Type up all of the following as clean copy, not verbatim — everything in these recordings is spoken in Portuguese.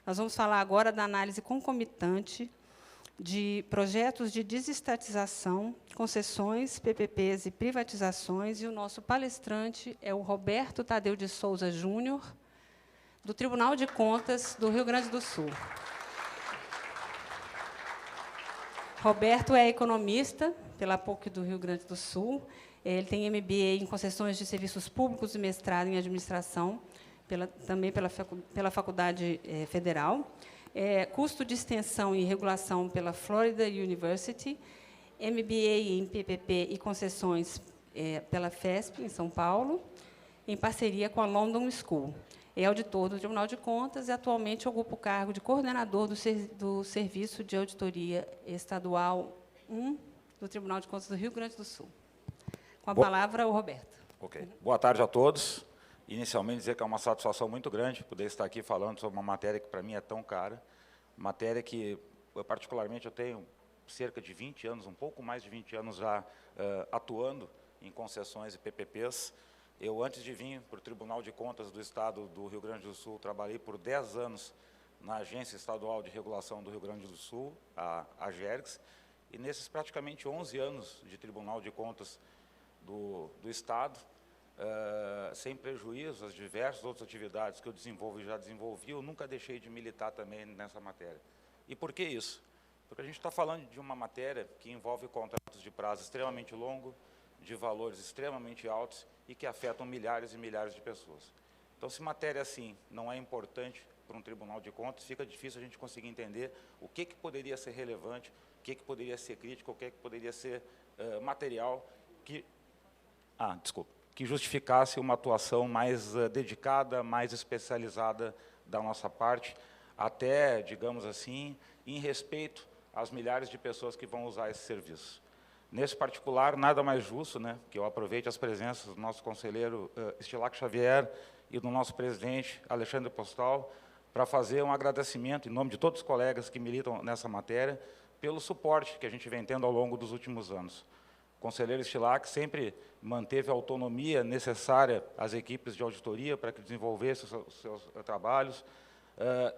Nós vamos falar agora da análise concomitante de projetos de desestatização, concessões, PPPs e privatizações, e o nosso palestrante é o Roberto Tadeu de Souza Júnior, do Tribunal de Contas do Rio Grande do Sul. Roberto é economista pela PUC do Rio Grande do Sul. Ele tem MBA em Concessões de Serviços Públicos e mestrado em Administração, também pela Faculdade Federal. Custo de Extensão e Regulação pela Florida University. MBA em PPP e Concessões pela FESP, em São Paulo, em parceria com a London School. É auditor do Tribunal de Contas e, atualmente, ocupa o cargo de coordenador do Serviço de Auditoria Estadual 1 do Tribunal de Contas do Rio Grande do Sul. Com a palavra, o Roberto. Ok. Boa tarde a todos. Inicialmente, dizer que é uma satisfação muito grande poder estar aqui falando sobre uma matéria que, para mim, é tão cara, matéria que, particularmente, eu tenho cerca de 20 anos, um pouco mais de 20 anos já atuando em concessões e PPPs. Eu, antes de vir para o Tribunal de Contas do Estado do Rio Grande do Sul, trabalhei por 10 anos na Agência Estadual de Regulação do Rio Grande do Sul, a AGERGS, e nesses praticamente 11 anos de Tribunal de Contas do Estado, sem prejuízo às diversas outras atividades que eu desenvolvo e já desenvolvi, eu nunca deixei de militar também nessa matéria. E por que isso? Porque a gente está falando de uma matéria que envolve contratos de prazo extremamente longo, de valores extremamente altos e que afetam milhares e milhares de pessoas. Então, se matéria assim não é importante para um Tribunal de Contas, fica difícil a gente conseguir entender o que poderia ser relevante, o que poderia ser crítico, o que poderia ser material que justificasse uma atuação mais dedicada, mais especializada da nossa parte, até, digamos assim, em respeito às milhares de pessoas que vão usar esse serviço. Nesse particular, nada mais justo, né, que eu aproveite as presenças do nosso conselheiro Estilac Xavier e do nosso presidente Alexandre Postal para fazer um agradecimento, em nome de todos os colegas que militam nessa matéria, pelo suporte que a gente vem tendo ao longo dos últimos anos. O conselheiro Estilac sempre manteve a autonomia necessária às equipes de auditoria para que desenvolvessem os seus trabalhos,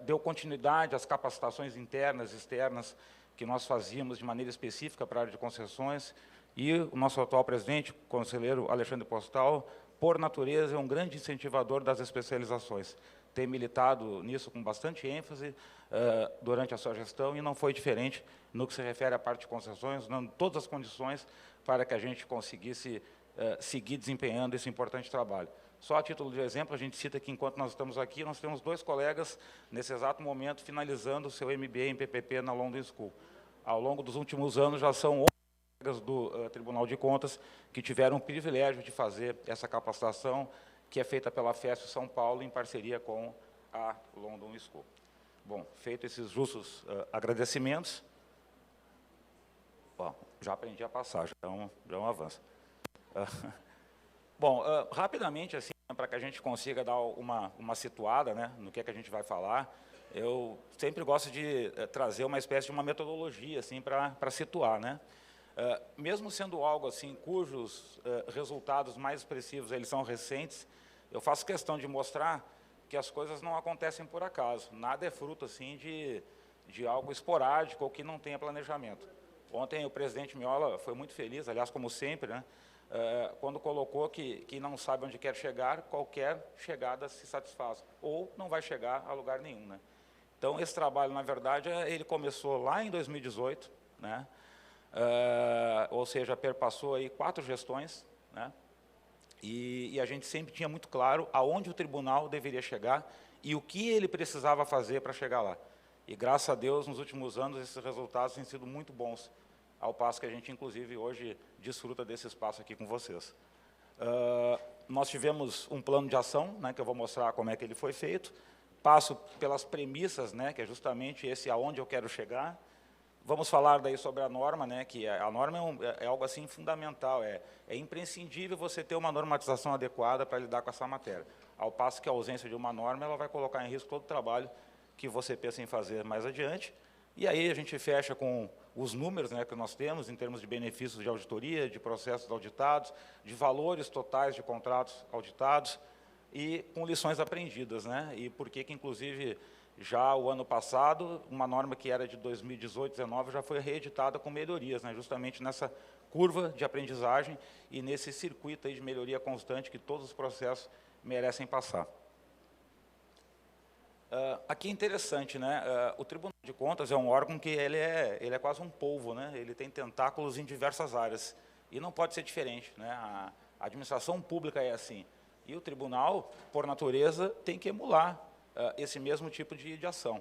deu continuidade às capacitações internas e externas que nós fazíamos de maneira específica para a área de concessões, e o nosso atual presidente, o conselheiro Alexandre Postal, por natureza, é um grande incentivador das especializações. Tem militado nisso com bastante ênfase durante a sua gestão, e não foi diferente no que se refere à parte de concessões, dando todas as condições para que a gente conseguisse seguir desempenhando esse importante trabalho. Só a título de exemplo, a gente cita que, enquanto nós estamos aqui, nós temos 2 colegas, nesse exato momento, finalizando o seu MBA em PPP na London School. Ao longo dos últimos anos, já são 11 colegas do Tribunal de Contas que tiveram o privilégio de fazer essa capacitação, que é feita pela FESP São Paulo, em parceria com a London School. Bom, feito esses justos agradecimentos, já aprendi a passar, já é um avanço. Bom, rapidamente, assim, para que a gente consiga dar uma situada, né, no que a gente vai falar, eu sempre gosto de trazer uma espécie de uma metodologia assim, para situar. Né? Mesmo sendo algo assim, cujos resultados mais expressivos eles são recentes, eu faço questão de mostrar que as coisas não acontecem por acaso. Nada é fruto assim, de algo esporádico ou que não tenha planejamento. Ontem o presidente Miola foi muito feliz, aliás, como sempre, né? Quando colocou que não sabe onde quer chegar, qualquer chegada se satisfaz, ou não vai chegar a lugar nenhum. Né? Então, esse trabalho, na verdade, ele começou lá em 2018, né? Ou seja, perpassou aí 4 gestões, né? E a gente sempre tinha muito claro aonde o tribunal deveria chegar e o que ele precisava fazer para chegar lá. E, graças a Deus, nos últimos anos, esses resultados têm sido muito bons, ao passo que a gente, inclusive, hoje desfruta desse espaço aqui com vocês. Nós tivemos um plano de ação, né, que eu vou mostrar como é que ele foi feito. Passo pelas premissas, né, que é justamente esse aonde eu quero chegar. Vamos falar daí sobre a norma, né, que a norma é algo assim fundamental, é imprescindível você ter uma normatização adequada para lidar com essa matéria. Ao passo que a ausência de uma norma ela vai colocar em risco todo o trabalho que você pensa em fazer mais adiante. E aí a gente fecha com os números, né, que nós temos em termos de benefícios de auditoria, de processos auditados, de valores totais de contratos auditados e com lições aprendidas. Né, e por que, inclusive, Já o ano passado, uma norma que era de 2018, 2019, já foi reeditada com melhorias, né, justamente nessa curva de aprendizagem e nesse circuito aí de melhoria constante que todos os processos merecem passar. Aqui é interessante, né? O Tribunal de Contas é um órgão que ele é quase um polvo, né? Ele tem tentáculos em diversas áreas e não pode ser diferente, né? A administração pública é assim e o tribunal, por natureza, tem que emular esse mesmo tipo de ação.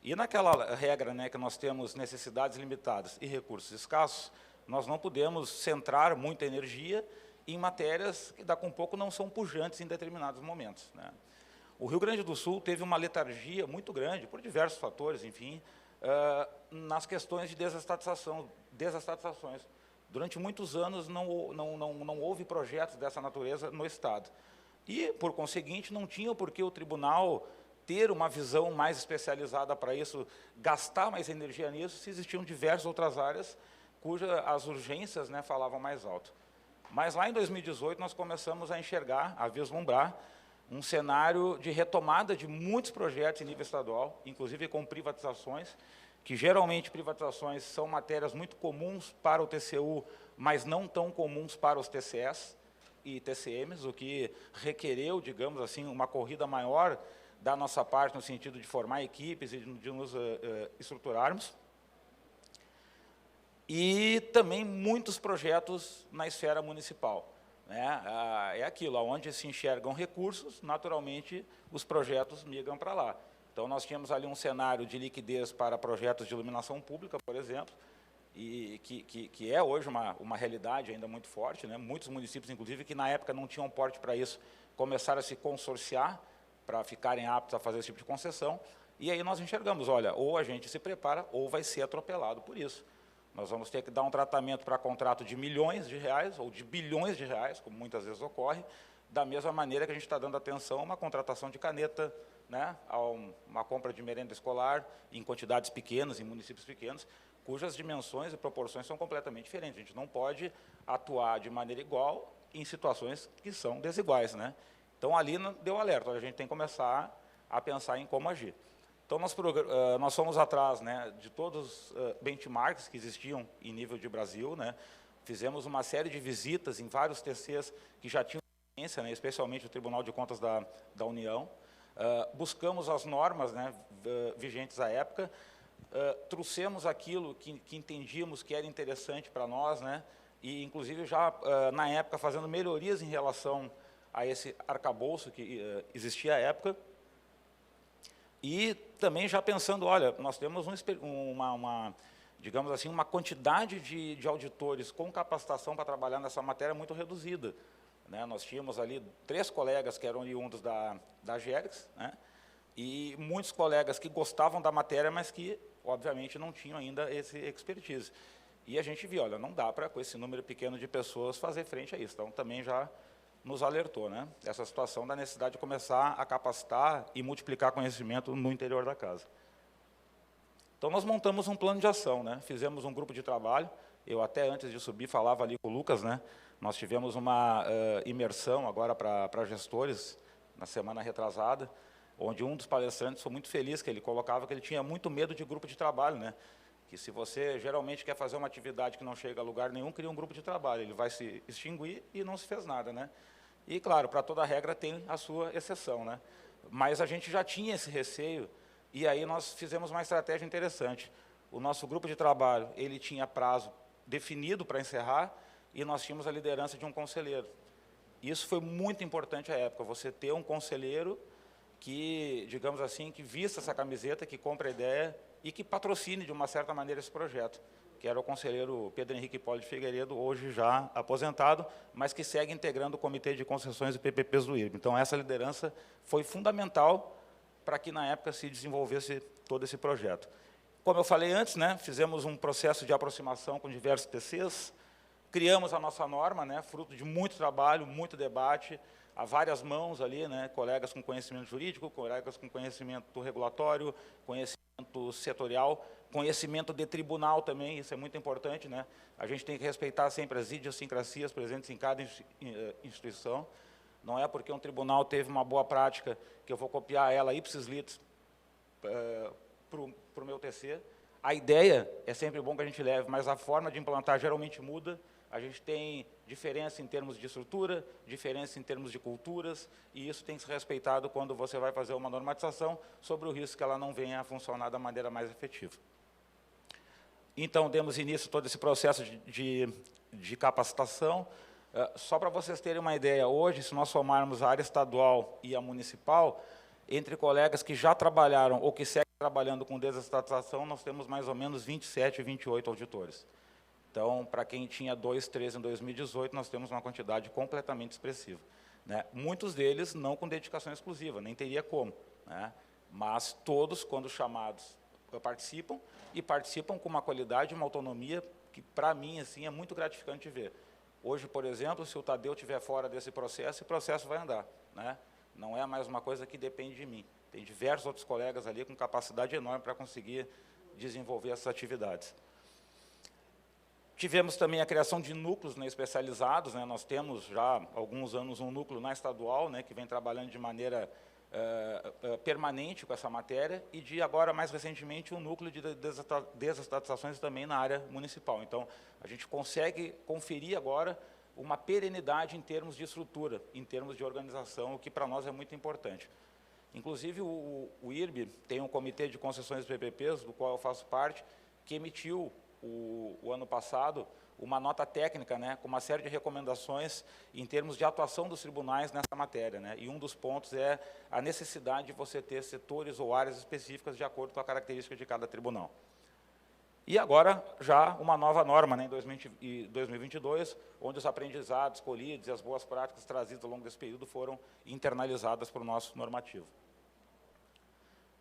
E naquela regra, né, que nós temos necessidades limitadas e recursos escassos, nós não podemos centrar muita energia em matérias que, daqui a um pouco, não são pujantes em determinados momentos, né? O Rio Grande do Sul teve uma letargia muito grande, por diversos fatores, enfim, nas questões de desestatizações. Durante muitos anos não houve projetos dessa natureza no Estado. E, por conseguinte, não tinha por que o tribunal ter uma visão mais especializada para isso, gastar mais energia nisso, se existiam diversas outras áreas cujas as urgências, né, falavam mais alto. Mas lá em 2018 nós começamos a enxergar, a vislumbrar, um cenário de retomada de muitos projetos em nível estadual, inclusive com privatizações, que geralmente privatizações são matérias muito comuns para o TCU, mas não tão comuns para os TCS e TCMs, o que requereu, digamos assim, uma corrida maior da nossa parte, no sentido de formar equipes e de nos estruturarmos. E também muitos projetos na esfera municipal, né? É aquilo, onde se enxergam recursos, naturalmente os projetos migram para lá. Então, nós tínhamos ali um cenário de liquidez para projetos de iluminação pública, por exemplo, e que é hoje uma realidade ainda muito forte, né? Muitos municípios, inclusive, que na época não tinham porte para isso, começaram a se consorciar para ficarem aptos a fazer esse tipo de concessão, e aí nós enxergamos, olha, ou a gente se prepara, ou vai ser atropelado por isso. Nós vamos ter que dar um tratamento para contrato de milhões de reais, ou de bilhões de reais, como muitas vezes ocorre, da mesma maneira que a gente está dando atenção a uma contratação de caneta, né, a uma compra de merenda escolar em quantidades pequenas, em municípios pequenos, cujas dimensões e proporções são completamente diferentes. A gente não pode atuar de maneira igual em situações que são desiguais, né? Então, ali deu alerta, a gente tem que começar a pensar em como agir. Então, nós fomos atrás, né, de todos os benchmarks que existiam em nível de Brasil, né? Fizemos uma série de visitas em vários TCs que já tinham experiência, né, especialmente o Tribunal de Contas da União. Buscamos as normas, né, vigentes à época, trouxemos aquilo que entendíamos que era interessante para nós, né, e, inclusive, já, na época, fazendo melhorias em relação a esse arcabouço que existia à época, e também já pensando, olha, nós temos digamos assim, uma quantidade de auditores com capacitação para trabalhar nessa matéria muito reduzida, né? Nós tínhamos ali 3 colegas que eram oriundos da Gerix, né? E muitos colegas que gostavam da matéria, mas que, obviamente, não tinham ainda esse expertise. E a gente viu, olha, não dá para, com esse número pequeno de pessoas, fazer frente a isso. Então, também já nos alertou, né, essa situação da necessidade de começar a capacitar e multiplicar conhecimento no interior da casa. Então, nós montamos um plano de ação, né, fizemos um grupo de trabalho, eu até antes de subir falava ali com o Lucas, né, nós tivemos uma imersão agora para gestores, na semana retrasada, onde um dos palestrantes foi muito feliz, que ele colocava que ele tinha muito medo de grupo de trabalho, né, que se você geralmente quer fazer uma atividade que não chega a lugar nenhum, cria um grupo de trabalho, ele vai se extinguir e não se fez nada, né. E, claro, para toda regra tem a sua exceção, né? Mas a gente já tinha esse receio, e aí nós fizemos uma estratégia interessante. O nosso grupo de trabalho, ele tinha prazo definido para encerrar, e nós tínhamos a liderança de um conselheiro. Isso foi muito importante à época, você ter um conselheiro que, digamos assim, que vista essa camiseta, que compra a ideia e que patrocine, de uma certa maneira, esse projeto, que era o conselheiro Pedro Henrique Poli de Figueiredo, hoje já aposentado, mas que segue integrando o Comitê de Concessões e PPPs do IRB. Então, essa liderança foi fundamental para que, na época, se desenvolvesse todo esse projeto. Como eu falei antes, né, fizemos um processo de aproximação com diversos TCs, criamos a nossa norma, né, fruto de muito trabalho, muito debate, a várias mãos ali, né, colegas com conhecimento jurídico, colegas com conhecimento regulatório, conhecimento setorial, conhecimento de tribunal também, isso é muito importante, né? A gente tem que respeitar sempre as idiosincrasias presentes em cada instituição. Não é porque um tribunal teve uma boa prática que eu vou copiar ela ipsis litis para o meu TC. A ideia é sempre bom que a gente leve, mas a forma de implantar geralmente muda. A gente tem diferença em termos de estrutura, diferença em termos de culturas, e isso tem que ser respeitado quando você vai fazer uma normatização sobre o risco que ela não venha a funcionar da maneira mais efetiva. Então, demos início a todo esse processo de capacitação. Só para vocês terem uma ideia, hoje, se nós somarmos a área estadual e a municipal, entre colegas que já trabalharam ou que seguem trabalhando com desestatização, nós temos mais ou menos 27, 28 auditores. Então, para quem tinha 2, 3 em 2018, nós temos uma quantidade completamente expressiva, né? Muitos deles não com dedicação exclusiva, nem teria como, né? Mas todos, quando chamados, participam, e participam com uma qualidade, uma autonomia, que, para mim, assim, é muito gratificante ver. Hoje, por exemplo, se o Tadeu estiver fora desse processo, o processo vai andar, né? Não é mais uma coisa que depende de mim. Tem diversos outros colegas ali com capacidade enorme para conseguir desenvolver essas atividades. Tivemos também a criação de núcleos, né, especializados, né? Nós temos já há alguns anos um núcleo na estadual, né, que vem trabalhando de maneira permanente com essa matéria, e agora, mais recentemente, um núcleo de desestatizações também na área municipal. Então, a gente consegue conferir agora uma perenidade em termos de estrutura, em termos de organização, o que para nós é muito importante. Inclusive, o IRB tem um comitê de concessões de PPPs, do qual eu faço parte, que emitiu, o ano passado, uma nota técnica, né, com uma série de recomendações em termos de atuação dos tribunais nessa matéria, né, e um dos pontos é a necessidade de você ter setores ou áreas específicas de acordo com a característica de cada tribunal. E agora, já uma nova norma, né, em 2022, onde os aprendizados colhidos e as boas práticas trazidas ao longo desse período foram internalizadas para o nosso normativo.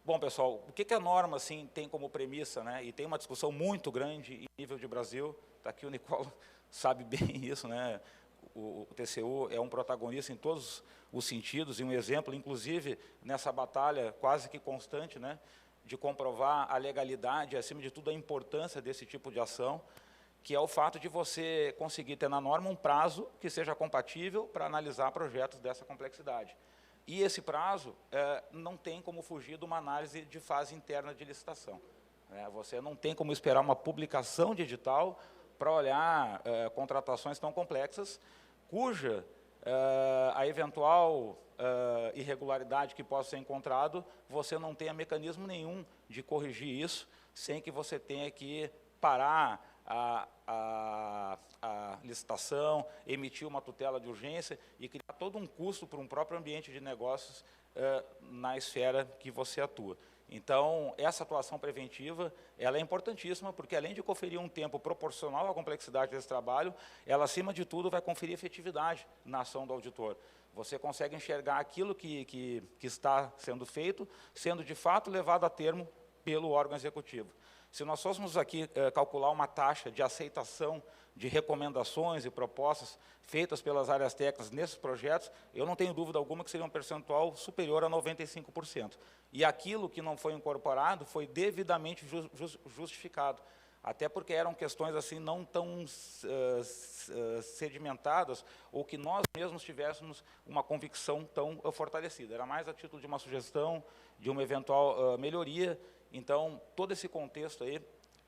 Bom, pessoal, o que a norma assim, tem como premissa, né? E tem uma discussão muito grande em nível de Brasil, está aqui o Nicola sabe bem isso, né? O TCU é um protagonista em todos os sentidos, e um exemplo, inclusive, nessa batalha quase que constante, né, de comprovar a legalidade, e, acima de tudo, a importância desse tipo de ação, que é o fato de você conseguir ter na norma um prazo que seja compatível para analisar projetos dessa complexidade. E esse prazo não tem como fugir de uma análise de fase interna de licitação. Você não tem como esperar uma publicação de edital para olhar contratações tão complexas, cuja a eventual irregularidade que possa ser encontrado, você não tenha mecanismo nenhum de corrigir isso, sem que você tenha que parar a licitação, emitir uma tutela de urgência e criar todo um custo para um próprio ambiente de negócios na esfera que você atua. Então, essa atuação preventiva, ela é importantíssima, porque além de conferir um tempo proporcional à complexidade desse trabalho, ela, acima de tudo, vai conferir efetividade na ação do auditor. Você consegue enxergar aquilo que está sendo feito, sendo de fato levado a termo pelo órgão executivo. Se nós fôssemos aqui calcular uma taxa de aceitação de recomendações e propostas feitas pelas áreas técnicas nesses projetos, eu não tenho dúvida alguma que seria um percentual superior a 95%. E aquilo que não foi incorporado foi devidamente justificado, até porque eram questões assim não tão sedimentadas, ou que nós mesmos tivéssemos uma convicção tão fortalecida. Era mais a título de uma sugestão, de uma eventual melhoria. Então, todo esse contexto aí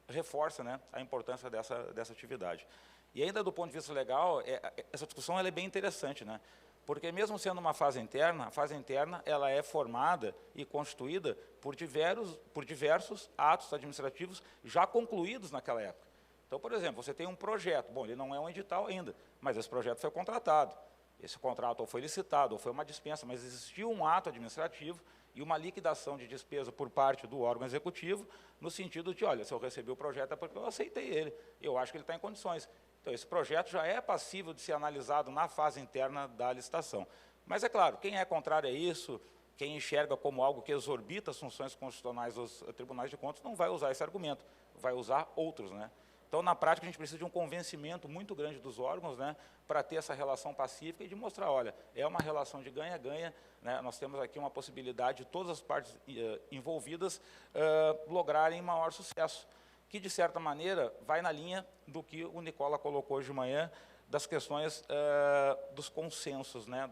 reforça, né, a importância dessa atividade. E ainda do ponto de vista legal, essa discussão ela é bem interessante, né? Porque mesmo sendo uma fase interna, a fase interna ela é formada e constituída por diversos atos administrativos já concluídos naquela época. Então, por exemplo, você tem um projeto, bom, ele não é um edital ainda, mas esse projeto foi contratado. Esse contrato ou foi licitado, ou foi uma dispensa, mas existiu um ato administrativo e uma liquidação de despesa por parte do órgão executivo, no sentido de, olha, se eu recebi o projeto é porque eu aceitei ele, eu acho que ele está em condições. Então, esse projeto já é passível de ser analisado na fase interna da licitação. Mas, é claro, quem é contrário a isso, quem enxerga como algo que exorbita as funções constitucionais dos tribunais de contas, não vai usar esse argumento, vai usar outros, né? Então, na prática, a gente precisa de um convencimento muito grande dos órgãos, né, para ter essa relação pacífica e de mostrar, olha, é uma relação de ganha-ganha, né, nós temos aqui uma possibilidade de todas as partes envolvidas lograrem maior sucesso, que, de certa maneira, vai na linha do que o Nicola colocou hoje de manhã, das questões dos consensos, né,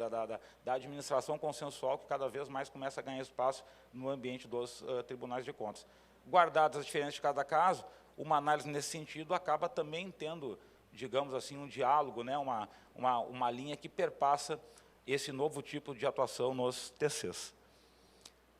da administração consensual, que cada vez mais começa a ganhar espaço no ambiente dos tribunais de contas. Guardadas as diferenças de cada caso, uma análise nesse sentido acaba também tendo, digamos assim, um diálogo, né, uma linha que perpassa esse novo tipo de atuação nos TCs.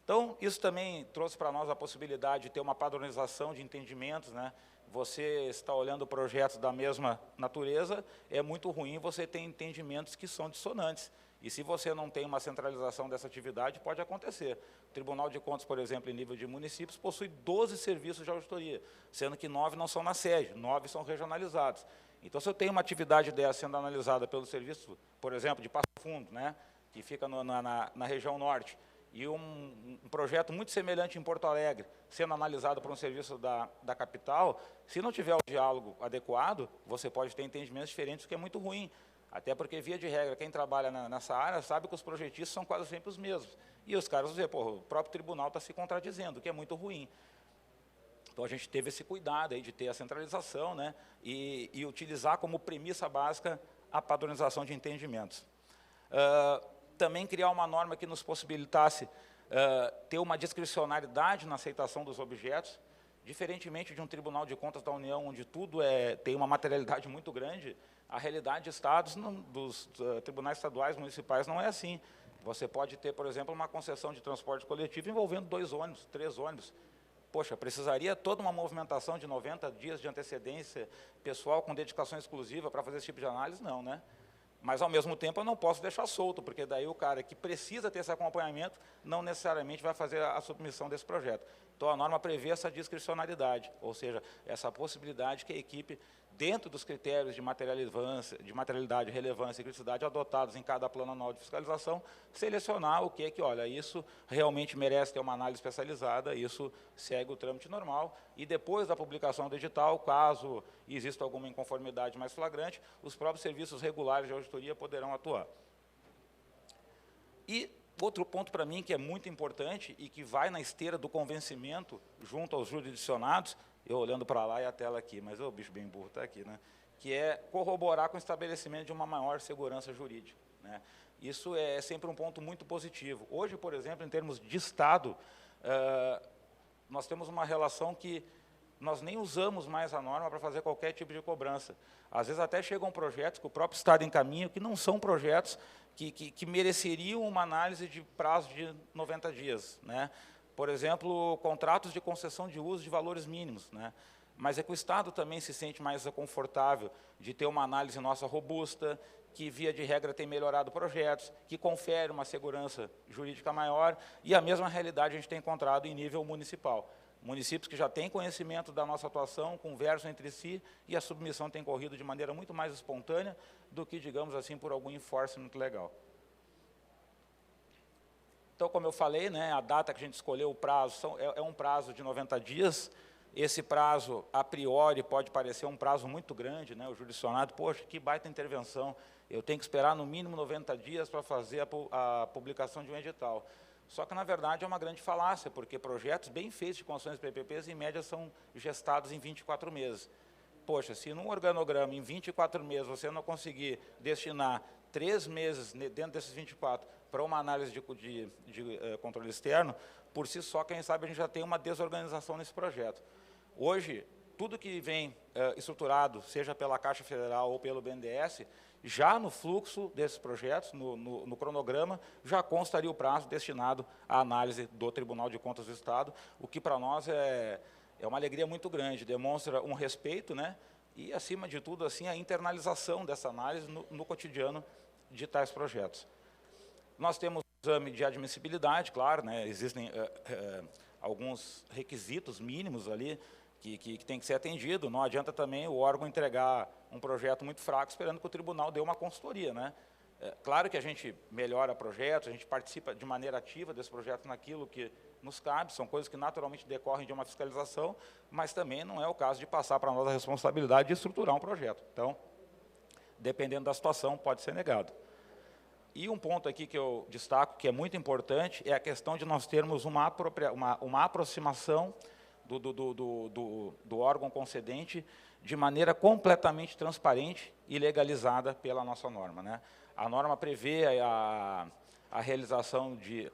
Então, isso também trouxe para nós a possibilidade de ter uma padronização de entendimentos, né? Você está olhando projetos da mesma natureza, é muito ruim você ter entendimentos que são dissonantes. E se você não tem uma centralização dessa atividade, pode acontecer. O Tribunal de Contas, por exemplo, em nível de municípios, possui 12 serviços de auditoria, sendo que 9 não são na sede, 9 são regionalizados. Então, se eu tenho uma atividade dessa sendo analisada pelo serviço, por exemplo, de Passo Fundo, né, que fica na região norte, e um projeto muito semelhante em Porto Alegre, sendo analisado por um serviço da capital, se não tiver o diálogo adequado, você pode ter entendimentos diferentes, o que é muito ruim. Até porque, via de regra, quem trabalha nessa área sabe que os projetistas são quase sempre os mesmos. E os caras vão dizer, pô, o próprio tribunal está se contradizendo, o que é muito ruim. Então, a gente teve esse cuidado aí de ter a centralização, né, e utilizar como premissa básica a padronização de entendimentos. Também criar uma norma que nos possibilitasse ter uma discricionariedade na aceitação dos objetos, diferentemente de um Tribunal de Contas da União, onde tudo tem uma materialidade muito grande, a realidade de estados, dos tribunais estaduais, municipais, não é assim. Você pode ter, por exemplo, uma concessão de transporte coletivo envolvendo 2 ônibus, 3 ônibus. Poxa, precisaria toda uma movimentação de 90 dias de antecedência, pessoal com dedicação exclusiva para fazer esse tipo de análise? Não, né? Mas, ao mesmo tempo, eu não posso deixar solto, porque daí o cara que precisa ter esse acompanhamento não necessariamente vai fazer a submissão desse projeto. Então, a norma prevê essa discricionariedade, ou seja, essa possibilidade que a equipe, dentro dos critérios de materialidade, relevância e criticidade adotados em cada plano anual de fiscalização, selecionar o que é que, olha, isso realmente merece ter uma análise especializada, isso segue o trâmite normal, e depois da publicação do edital, caso exista alguma inconformidade mais flagrante, os próprios serviços regulares de auditoria poderão atuar. E outro ponto para mim que é muito importante e que vai na esteira do convencimento junto aos jurisdicionados, eu olhando para lá e a tela aqui, mas o bicho bem burro está aqui, né? Que é corroborar com o estabelecimento de uma maior segurança jurídica, né? Isso é sempre um ponto muito positivo. Hoje, por exemplo, em termos de Estado, nós temos uma relação que nós nem usamos mais a norma para fazer qualquer tipo de cobrança. Às vezes até chegam projetos que o próprio Estado encaminha, que não são projetos que mereceriam uma análise de prazo de 90 dias, né? Por exemplo, contratos de concessão de uso de valores mínimos, né? Mas é que o Estado também se sente mais confortável de ter uma análise nossa robusta, que, via de regra, tem melhorado projetos, que confere uma segurança jurídica maior, e a mesma realidade a gente tem encontrado em nível municipal. Municípios que já têm conhecimento da nossa atuação, conversam entre si, e a submissão tem corrido de maneira muito mais espontânea do que, digamos assim, por algum enforcement legal. Então, como eu falei, né, a data que a gente escolheu, o prazo, é um prazo de 90 dias. Esse prazo, a priori, pode parecer um prazo muito grande, né? O jurisdicionado, poxa, que baita intervenção, eu tenho que esperar no mínimo 90 dias para fazer a publicação de um edital. Só que, na verdade, é uma grande falácia, porque projetos bem feitos de concessões PPPs, em média, são gestados em 24 meses. Poxa, se num organograma, em 24 meses, você não conseguir destinar 3 meses dentro desses 24 para uma análise de controle externo, por si só, quem sabe, a gente já tem uma desorganização nesse projeto. Hoje, tudo que vem estruturado, seja pela Caixa Federal ou pelo BNDES, já no fluxo desses projetos, no cronograma, já constaria o prazo destinado à análise do Tribunal de Contas do Estado, o que para nós é uma alegria muito grande, demonstra um respeito, né? E, acima de tudo, assim, a internalização dessa análise no cotidiano de tais projetos. Nós temos o exame de admissibilidade, claro, né? Existem alguns requisitos mínimos ali que tem que ser atendido. Não adianta também o órgão entregar um projeto muito fraco esperando que o tribunal dê uma consultoria, né? Claro que a gente melhora projetos, a gente participa de maneira ativa desse projeto naquilo que nos cabe, são coisas que naturalmente decorrem de uma fiscalização, mas também não é o caso de passar para nós a responsabilidade de estruturar um projeto. Então, dependendo da situação, pode ser negado. E um ponto aqui que eu destaco, que é muito importante, é a questão de nós termos uma aproximação do órgão concedente de maneira completamente transparente e legalizada pela nossa norma, né? A norma prevê a realização de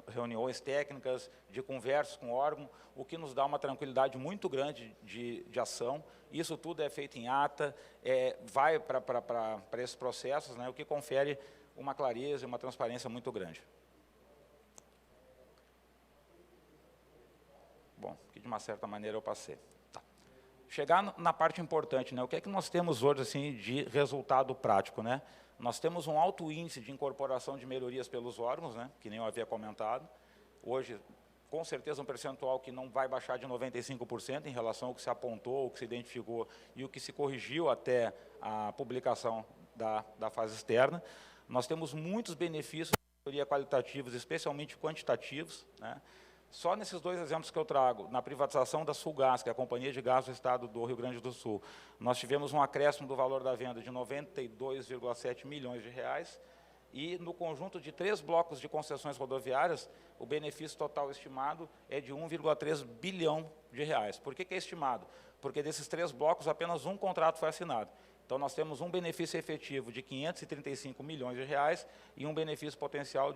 reuniões técnicas, de conversas com o órgão, o que nos dá uma tranquilidade muito grande de ação. Isso tudo é feito em ata, vai para esses processos, né, o que confere uma clareza e uma transparência muito grande. Bom, que de uma certa maneira eu passei. Tá. Chegar na parte importante, né, o que é que nós temos hoje assim, de resultado prático, né? Nós temos um alto índice de incorporação de melhorias pelos órgãos, né, que nem eu havia comentado. Hoje, com certeza, um percentual que não vai baixar de 95% em relação ao que se apontou, o que se identificou e o que se corrigiu até a publicação da fase externa. Nós temos muitos benefícios de melhoria qualitativos, especialmente quantitativos, né? Só nesses dois exemplos que eu trago, na privatização da Sulgás, que é a Companhia de Gás do Estado do Rio Grande do Sul, nós tivemos um acréscimo do valor da venda de 92,7 milhões de reais, e no conjunto de 3 blocos de concessões rodoviárias, o benefício total estimado é de 1,3 bilhão de reais. Por que é estimado? Porque desses 3 blocos, apenas um contrato foi assinado. Então, nós temos um benefício efetivo de 535 milhões de reais e um benefício potencial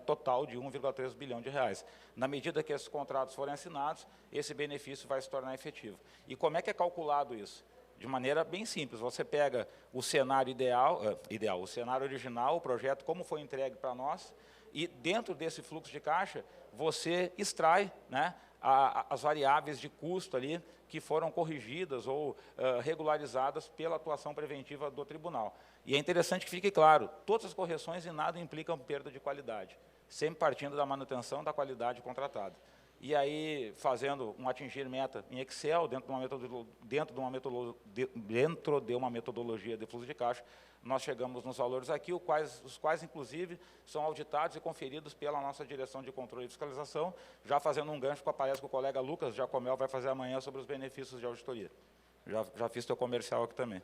total de 1,3 bilhão de reais. Na medida que esses contratos forem assinados, esse benefício vai se tornar efetivo. E como é que é calculado isso? De maneira bem simples, você pega o cenário o cenário original, o projeto, como foi entregue para nós, e dentro desse fluxo de caixa, você extrai, né, as variáveis de custo ali que foram corrigidas ou regularizadas pela atuação preventiva do tribunal. E é interessante que fique claro, todas as correções em nada implicam perda de qualidade, sempre partindo da manutenção da qualidade contratada. E aí, fazendo um atingir meta em Excel, dentro de uma metodologia de fluxo de caixa, nós chegamos nos valores aqui, os quais, inclusive, são auditados e conferidos pela nossa direção de controle e fiscalização, já fazendo um gancho com a palestra que o colega Lucas Jacomel vai fazer amanhã sobre os benefícios de auditoria. Já fiz teu comercial aqui também.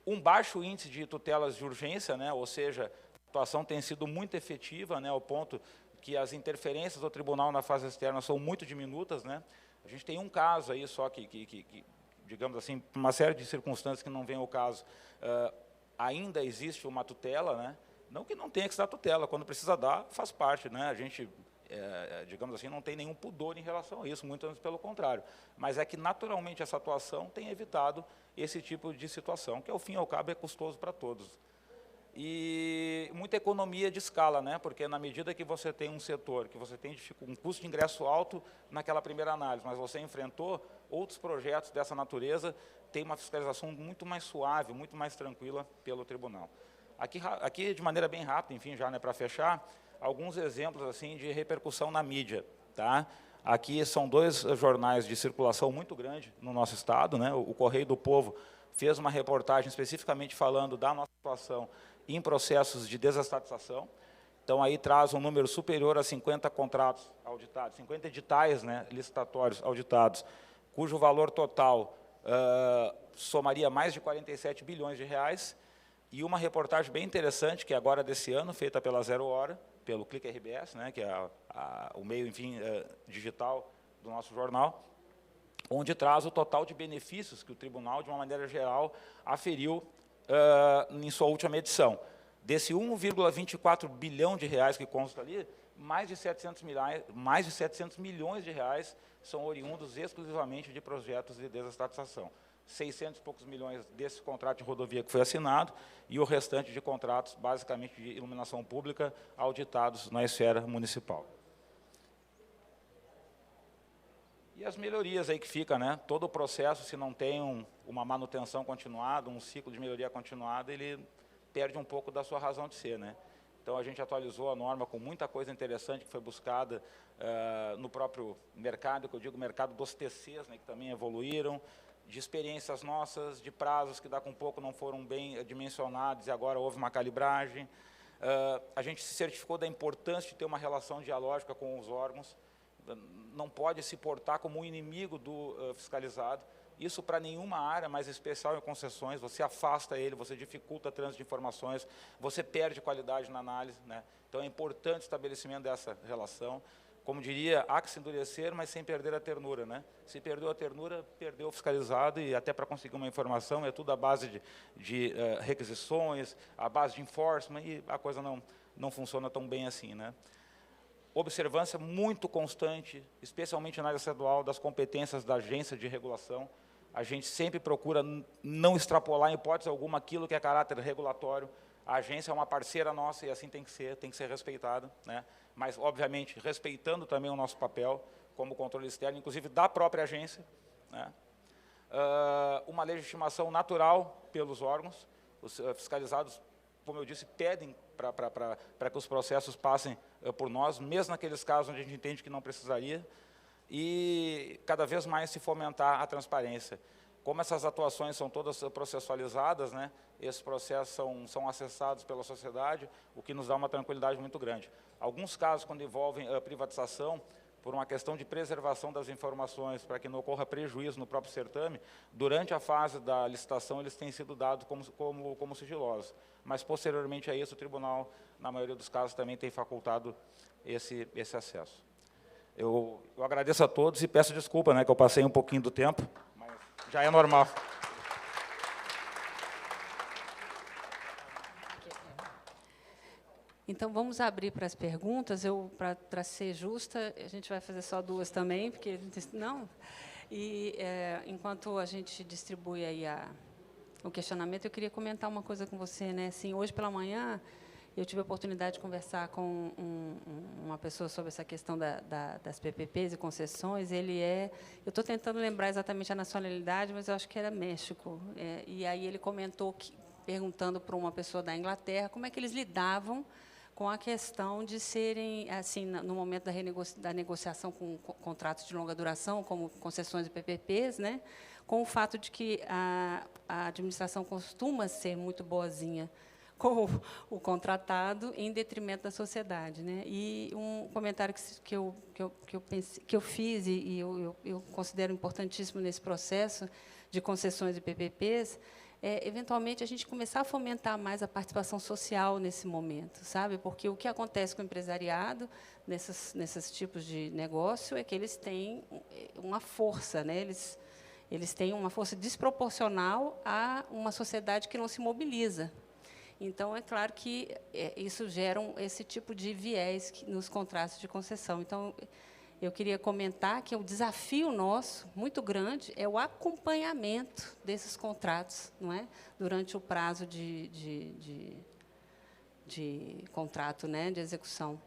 Um baixo índice de tutelas de urgência, né, ou seja, a atuação tem sido muito efetiva, né, ao ponto que as interferências do tribunal na fase externa são muito diminutas, né? A gente tem um caso aí só que digamos assim, por uma série de circunstâncias que não vem ao caso, ainda existe uma tutela, né? Não que não tenha que se dar tutela, quando precisa dar, faz parte, né? A gente, digamos assim, não tem nenhum pudor em relação a isso, muito antes pelo contrário. Mas é que, naturalmente, essa atuação tem evitado esse tipo de situação, que, ao fim e ao cabo, é custoso para todos. E muita economia de escala, né? Porque na medida que você tem um setor, que você tem um custo de ingresso alto naquela primeira análise, mas você enfrentou outros projetos dessa natureza, tem uma fiscalização muito mais suave, muito mais tranquila pelo tribunal. Aqui de maneira bem rápida, enfim, já, né, para fechar, alguns exemplos assim de repercussão na mídia, tá? Aqui são 2 jornais de circulação muito grande no nosso estado, né? O Correio do Povo fez uma reportagem especificamente falando da nossa situação em processos de desestatização. Então, aí traz um número superior a 50 contratos auditados, 50 editais, né, licitatórios auditados, cujo valor total somaria mais de 47 bilhões de reais, e uma reportagem bem interessante, que é agora desse ano, feita pela Zero Hora, pelo Clique RBS, né, que é o meio, enfim, digital do nosso jornal, onde traz o total de benefícios que o tribunal, de uma maneira geral, aferiu em sua última edição. Desse 1,24 bilhão de reais que consta ali, mais de 700 milhões de reais são oriundos exclusivamente de projetos de desestatização. 600 e poucos milhões desse contrato de rodovia que foi assinado e o restante de contratos, basicamente de iluminação pública, auditados na esfera municipal. E as melhorias aí que fica, né? Todo o processo, se não tem uma manutenção continuada, um ciclo de melhoria continuada, ele perde um pouco da sua razão de ser, né? Então, a gente atualizou a norma com muita coisa interessante que foi buscada no próprio mercado, que eu digo mercado dos TCs, né, que também evoluíram, de experiências nossas, de prazos que daqui a um pouco não foram bem dimensionados e agora houve uma calibragem. A gente se certificou da importância de ter uma relação dialógica com os órgãos, não pode se portar como um inimigo do fiscalizado. Isso para nenhuma área, mas especial em concessões, você afasta ele, você dificulta o trânsito de informações, você perde qualidade na análise, né? Então é importante o estabelecimento dessa relação. como diria, há que se endurecer, mas sem perder a ternura, né? Se perdeu a ternura, perdeu o fiscalizado, e até para conseguir uma informação é tudo à base de requisições, à base de enforcement, e a coisa não funciona tão bem assim, né? Observância muito constante, especialmente na área estadual, das competências da agência de regulação. A gente sempre procura não extrapolar, em hipótese alguma, aquilo que é caráter regulatório. A agência é uma parceira nossa e assim tem que ser respeitada, né? Mas, obviamente, respeitando também o nosso papel como controle externo, inclusive da própria agência, né? Uma legitimação natural pelos órgãos. Os fiscalizados, como eu disse, pedem para que os processos passem por nós, mesmo naqueles casos onde a gente entende que não precisaria, e cada vez mais se fomentar a transparência. Como essas atuações são todas processualizadas, né, esses processos são acessados pela sociedade, o que nos dá uma tranquilidade muito grande. Alguns casos, quando envolvem privatização, por uma questão de preservação das informações, para que não ocorra prejuízo no próprio certame, durante a fase da licitação eles têm sido dados como sigilosos. Mas, posteriormente a isso, o tribunal, na maioria dos casos, também tem facultado esse acesso. Eu agradeço a todos e peço desculpa, né, que eu passei um pouquinho do tempo, mas já é normal. Então, vamos abrir para as perguntas. Para ser justa, a gente vai fazer só 2 também, porque não. E enquanto a gente distribui aí o questionamento, eu queria comentar uma coisa com você, né? Assim, hoje pela manhã eu tive a oportunidade de conversar com uma pessoa sobre essa questão das PPPs e concessões. Eu estou tentando lembrar exatamente a nacionalidade, mas eu acho que era México. E aí ele comentou, perguntando para uma pessoa da Inglaterra como é que eles lidavam com a questão de serem, assim, no momento da negociação com contratos de longa duração, como concessões e PPPs, né, com o fato de que a administração costuma ser muito boazinha com o contratado em detrimento da sociedade, né? E um comentário que eu fiz e eu considero importantíssimo nesse processo de concessões e PPPs eventualmente, a gente começar a fomentar mais a participação social nesse momento, sabe? Porque o que acontece com o empresariado nesses tipos de negócio é que eles têm uma força, né? Eles têm uma força desproporcional a uma sociedade que não se mobiliza. Então, é claro que isso gera esse tipo de viés nos contratos de concessão. Então, eu queria comentar que o desafio nosso, muito grande, é o acompanhamento desses contratos, não é? Durante o prazo de contrato, né, de execução.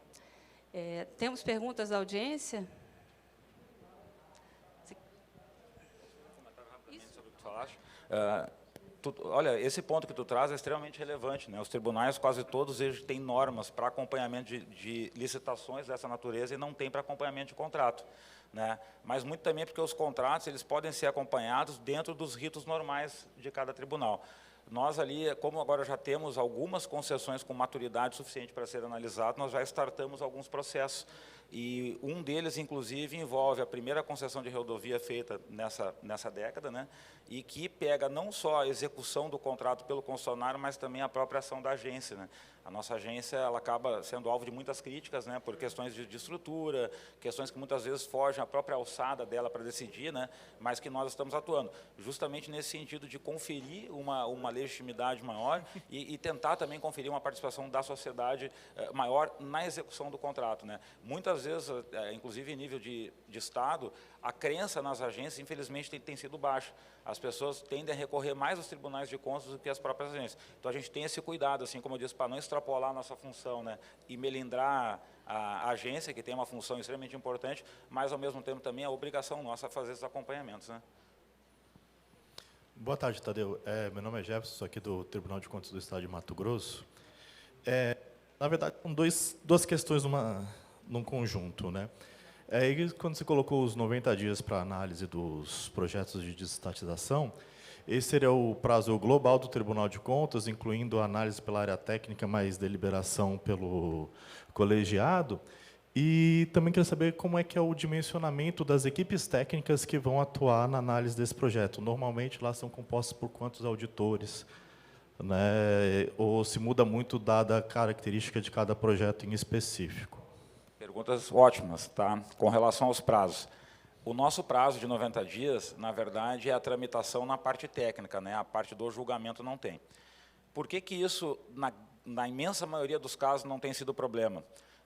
Temos perguntas da audiência? Comentar rapidamente sobre o que tu falaste. Olha, esse ponto que tu traz é extremamente relevante, né? Os tribunais, quase todos, eles têm normas para acompanhamento de licitações dessa natureza e não tem para acompanhamento de contrato, né? Mas muito também porque os contratos eles podem ser acompanhados dentro dos ritos normais de cada tribunal. Nós ali, como agora já temos algumas concessões com maturidade suficiente para ser analisado, nós já startamos alguns processos. E um deles, inclusive, envolve a primeira concessão de rodovia feita nessa década, né, e que pega não só a execução do contrato pelo concessionário, mas também a própria ação da agência, né. A nossa agência ela acaba sendo alvo de muitas críticas, né, por questões de estrutura, questões que muitas vezes fogem à própria alçada dela para decidir, né, mas que nós estamos atuando, justamente nesse sentido de conferir uma legitimidade maior e tentar também conferir uma participação da sociedade maior na execução do contrato, né. Muitas vezes, inclusive em nível de Estado, a crença nas agências, infelizmente, tem sido baixa. As pessoas tendem a recorrer mais aos tribunais de contas do que às próprias agências. Então, a gente tem esse cuidado, assim como eu disse, para não extrapolar a nossa função, né, e melindrar a agência, que tem uma função extremamente importante, mas, ao mesmo tempo, também a obrigação nossa fazer esses acompanhamentos, né. Boa tarde, Tadeu. Meu nome é Jefferson, sou aqui do Tribunal de Contas do Estado de Mato Grosso. Na verdade, são duas questões num conjunto, né? Quando você colocou os 90 dias para análise dos projetos de desestatização, esse seria o prazo global do Tribunal de Contas, incluindo a análise pela área técnica, mais deliberação pelo colegiado. E também queria saber como é que é o dimensionamento das equipes técnicas que vão atuar na análise desse projeto. Normalmente, lá são compostas por quantos auditores, né? Ou se muda muito dada a característica de cada projeto em específico? perguntas ótimas, tá? Com relação aos prazos. O nosso prazo de 90 dias, na verdade, é a tramitação na parte técnica, né? A parte do julgamento não tem. Por que que isso, na imensa maioria dos casos, não tem sido problema?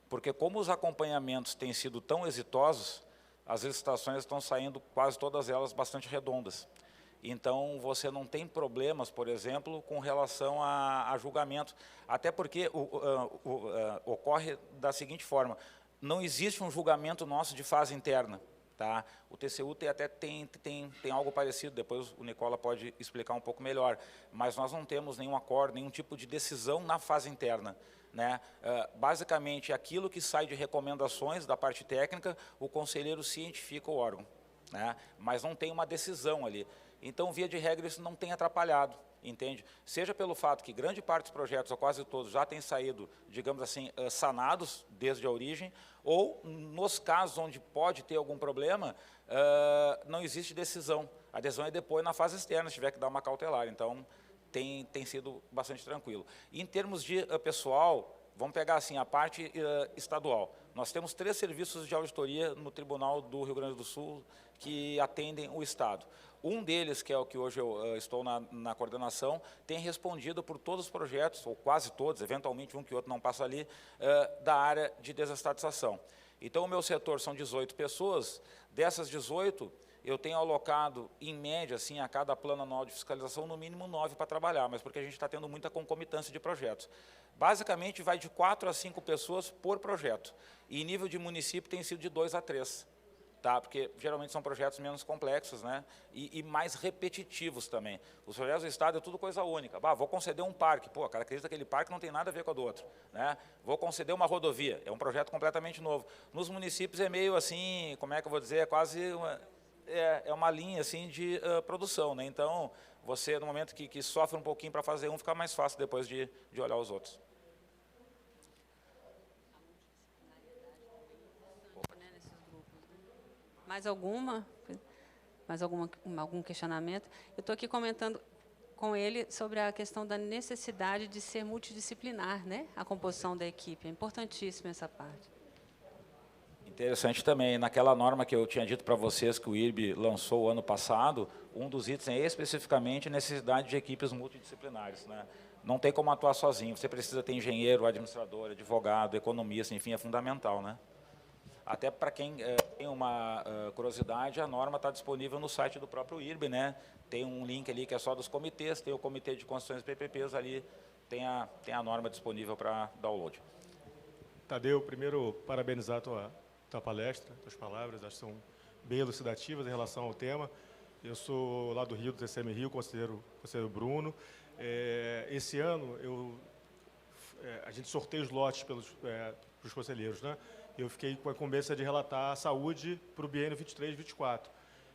Porque como os acompanhamentos têm sido tão exitosos, as licitações estão saindo, quase todas elas, bastante redondas. Então, você não tem problemas, por exemplo, com relação a julgamento. Até porque ocorre da seguinte forma, não existe um julgamento nosso de fase interna. Tá? O TCU até tem algo parecido, depois o Nicola pode explicar um pouco melhor, mas nós não temos nenhum acordo, nenhum tipo de decisão na fase interna. Né? Basicamente, aquilo que sai de recomendações da parte técnica, o conselheiro cientifica o órgão, né? Mas não tem uma decisão ali. Então, via de regra, isso não tem atrapalhado, entende? Seja pelo fato que grande parte dos projetos, ou quase todos, já têm saído, digamos assim, sanados desde a origem, ou nos casos onde pode ter algum problema, não existe decisão. A decisão é depois na fase externa, se tiver que dar uma cautelar. Então, tem sido bastante tranquilo. Em termos de pessoal, vamos pegar assim a parte estadual. Nós temos 3 serviços de auditoria no Tribunal do Rio Grande do Sul que atendem o Estado. Um deles, que é o que hoje eu estou na coordenação, tem respondido por todos os projetos, ou quase todos, eventualmente um que outro não passa ali, da área de desestatização. Então, o meu setor são 18 pessoas, dessas 18, eu tenho alocado, em média, assim, a cada plano anual de fiscalização, no mínimo 9 para trabalhar, mas porque a gente está tendo muita concomitância de projetos. Basicamente, vai de 4 a 5 pessoas por projeto, e em nível de município tem sido de 2 a 3. Tá, porque geralmente são projetos menos complexos, né, e mais repetitivos também. Os projetos do Estado é tudo coisa única. Vou conceder um parque, a característica daquele parque não tem nada a ver com a do outro. Né? Vou conceder uma rodovia, é um projeto completamente novo. Nos municípios é meio assim, como é que eu vou dizer, é quase uma linha assim de produção. Né? Então, você, no momento que sofre um pouquinho para fazer um, fica mais fácil depois de olhar os outros. Mais algum questionamento? Eu estou aqui comentando com ele sobre a questão da necessidade de ser multidisciplinar, né? A composição da equipe. É importantíssima essa parte. Interessante também. Naquela norma que eu tinha dito para vocês que o IRB lançou o ano passado, um dos itens é especificamente a necessidade de equipes multidisciplinares. Né? Não tem como atuar sozinho. Você precisa ter engenheiro, administrador, advogado, economista, enfim, é fundamental, né? Até para quem tem uma curiosidade, a norma está disponível no site do próprio IRB, né? Tem um link ali que é só dos comitês, tem o Comitê de Concessões PPPs ali, tem a norma disponível para download. Tadeu, primeiro, parabenizar a tua palestra, tuas palavras, acho que são bem elucidativas em relação ao tema. Eu sou lá do Rio, do TCM Rio, conselheiro Bruno. Esse ano, a gente sorteia os lotes para os conselheiros, né? Eu fiquei com a incumbência de relatar a saúde para o biênio 23-24.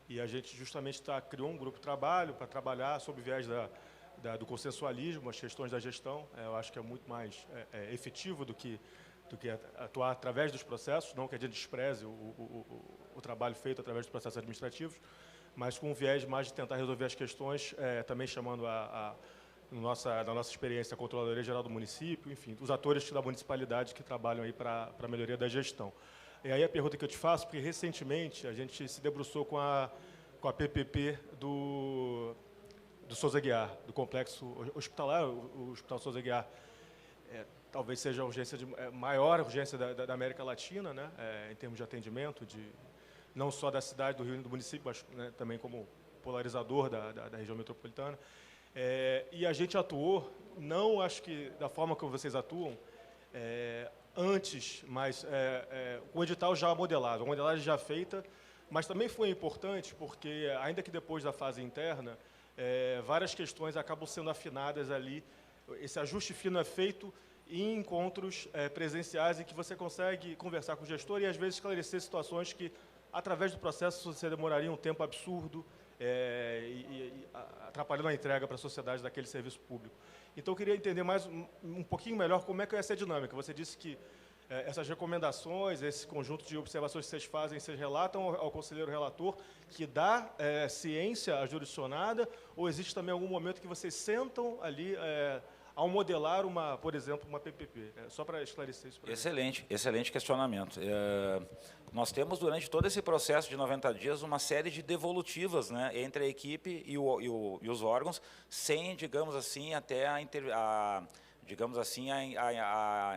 E a gente justamente criou um grupo de trabalho para trabalhar sob o viés do consensualismo, as questões da gestão. Eu acho que é muito mais efetivo do que atuar através dos processos, não que a gente despreze o trabalho feito através dos processos administrativos, mas com um viés mais de tentar resolver as questões, também chamando da nossa experiência, a Controladoria Geral do Município, enfim, os atores da municipalidade que trabalham aí para a melhoria da gestão. E aí a pergunta que eu te faço, porque recentemente a gente se debruçou com a PPP do Souza Aguiar, do complexo hospitalar, o Hospital Souza Aguiar. Talvez seja a urgência maior urgência da América Latina, né, em termos de atendimento, não só da cidade, do Rio e do município, mas né, também como polarizador da região metropolitana. E a gente atuou, não acho que da forma como vocês atuam, antes, mas o edital já modelado, a modelagem já feita, mas também foi importante porque, ainda que depois da fase interna, várias questões acabam sendo afinadas ali, esse ajuste fino é feito em encontros presenciais em que você consegue conversar com o gestor e, às vezes, esclarecer situações que, através do processo, você demoraria um tempo absurdo, atrapalhando a entrega para a sociedade daquele serviço público. Então, eu queria entender mais um pouquinho melhor como é que é essa dinâmica. Você disse que essas recomendações, esse conjunto de observações que vocês fazem, vocês relatam ao conselheiro relator, que dá ciência à jurisdicionada, ou existe também algum momento que vocês sentam ali ao modelar, por exemplo, uma PPP? Só para esclarecer isso para mim. Excelente, excelente questionamento. Nós temos, durante todo esse processo de 90 dias, uma série de devolutivas, né, entre a equipe e os órgãos, sem, digamos assim, até a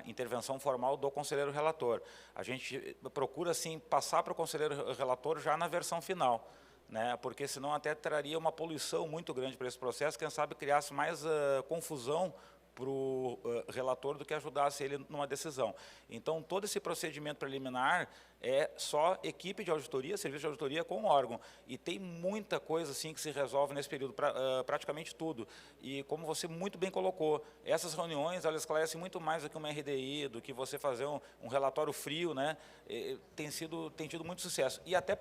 intervenção formal do conselheiro relator. A gente procura, assim, passar para o conselheiro relator já na versão final, né, porque senão até traria uma poluição muito grande para esse processo, quem sabe criasse mais confusão para o relator do que ajudasse ele numa decisão. Então, todo esse procedimento preliminar é só equipe de auditoria, serviço de auditoria com o órgão. E tem muita coisa assim que se resolve nesse período, praticamente tudo. E como você muito bem colocou, essas reuniões elas esclarecem muito mais do que uma RDI, do que você fazer um relatório frio, né? Tem tido muito sucesso. E até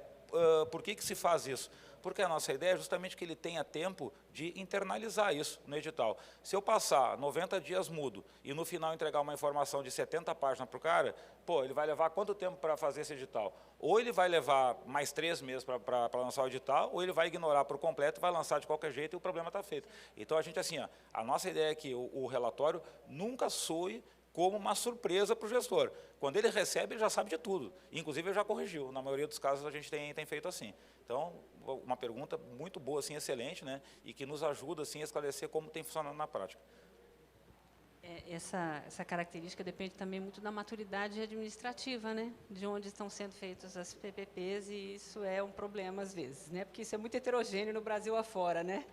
por que se faz isso? Porque a nossa ideia é justamente que ele tenha tempo de internalizar isso no edital. Se eu passar 90 dias mudo e no final entregar uma informação de 70 páginas para o cara, pô, ele vai levar quanto tempo para fazer esse edital? Ou ele vai levar mais 3 meses para lançar o edital, ou ele vai ignorar por completo, vai lançar de qualquer jeito e o problema está feito. Então, a gente, assim, a nossa ideia é que o relatório nunca soe como uma surpresa para o gestor. Quando ele recebe, ele já sabe de tudo. Inclusive, ele já corrigiu. Na maioria dos casos, a gente tem feito assim. Então, uma pergunta muito boa, assim, excelente, né? E que nos ajuda assim, a esclarecer como tem funcionado na prática. Essa característica depende também muito da maturidade administrativa, né? De onde estão sendo feitas as PPPs, e isso é um problema às vezes, né? Porque isso é muito heterogêneo no Brasil afora, né?